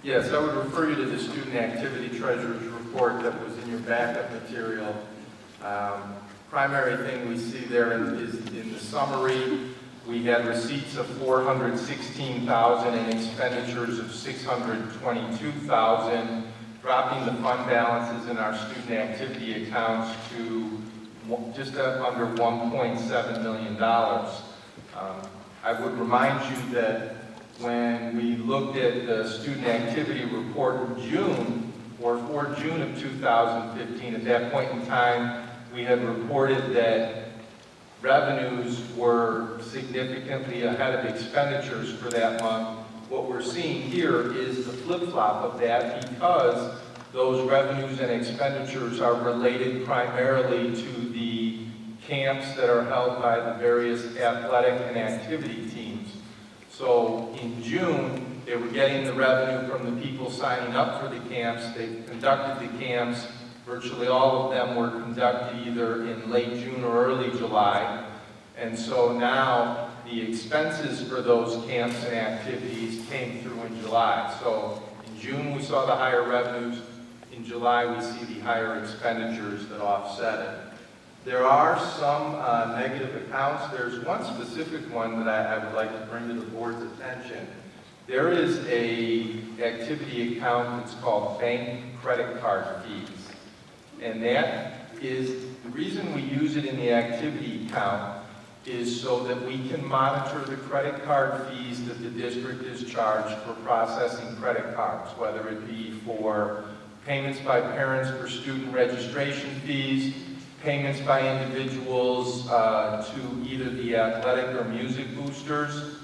Yes, I would refer you to the student activity treasurer's report that was in your backup material. Primary thing we see there is in the summary, we had receipts of $416,000 and expenditures of $622,000, dropping the fund balances in our student activity accounts to just under $1.7 million. I would remind you that when we looked at the student activity report in June, or for June of 2015, at that point in time, we had reported that revenues were significantly ahead of expenditures for that month. What we're seeing here is the flip-flop of that, because those revenues and expenditures are related primarily to the camps that are held by the various athletic and activity teams. So in June, they were getting the revenue from the people signing up for the camps. They conducted the camps. Virtually all of them were conducted either in late June or early July. And so now the expenses for those camps and activities came through in July. So in June, we saw the higher revenues. In July, we see the higher expenditures that offset it. There are some negative accounts. There's one specific one that I would like to bring to the board's attention. There is a activity account that's called bank credit card fees. And that is, the reason we use it in the activity account is so that we can monitor the credit card fees that the district is charged for processing credit cards, whether it be for payments by parents for student registration fees, payments by individuals to either the athletic or music boosters.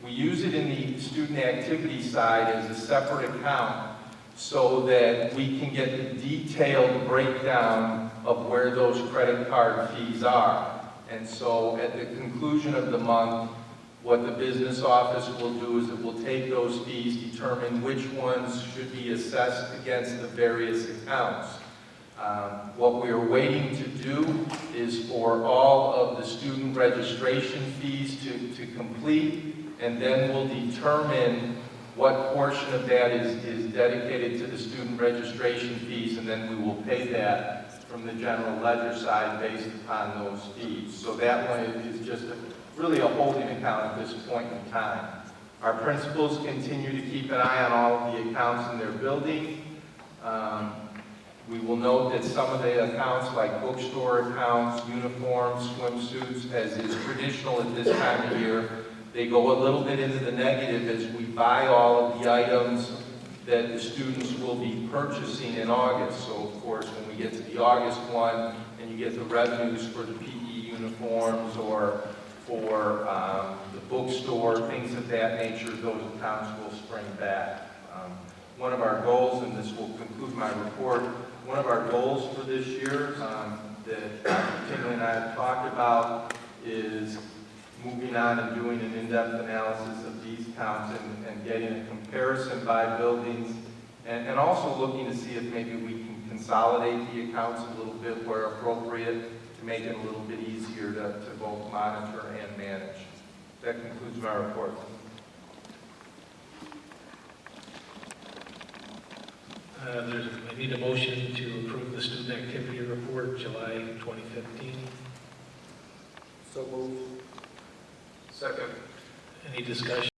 We use it in the student activity side as a separate account so that we can get the detailed breakdown of where those credit card fees are. And so at the conclusion of the month, what the business office will do is it will take those fees, determine which ones should be assessed against the various accounts. What we are waiting to do is for all of the student registration fees to complete, and then we'll determine what portion of that is dedicated to the student registration fees, and then we will pay that from the general ledger side based upon those fees. So that one is just really a holding account at this point in time. Our principals continue to keep an eye on all of the accounts in their building. We will note that some of the accounts, like bookstore accounts, uniforms, swimsuits, as is traditional at this time of year, they go a little bit into the negative as we buy all of the items that the students will be purchasing in August. So, of course, when we get to the August one and you get the revenues for the PE uniforms or for the bookstore, things of that nature, those accounts will spring back. One of our goals, and this will conclude my report, one of our goals for this year that Dr. Tingley and I have talked about is moving on and doing an in-depth analysis of these accounts and getting a comparison by buildings, and also looking to see if maybe we can consolidate the accounts a little bit where appropriate to make it a little bit easier to both monitor and manage. That concludes my report. I need a motion to approve the student activity report, July 2015. So moved. Second. Any discussion?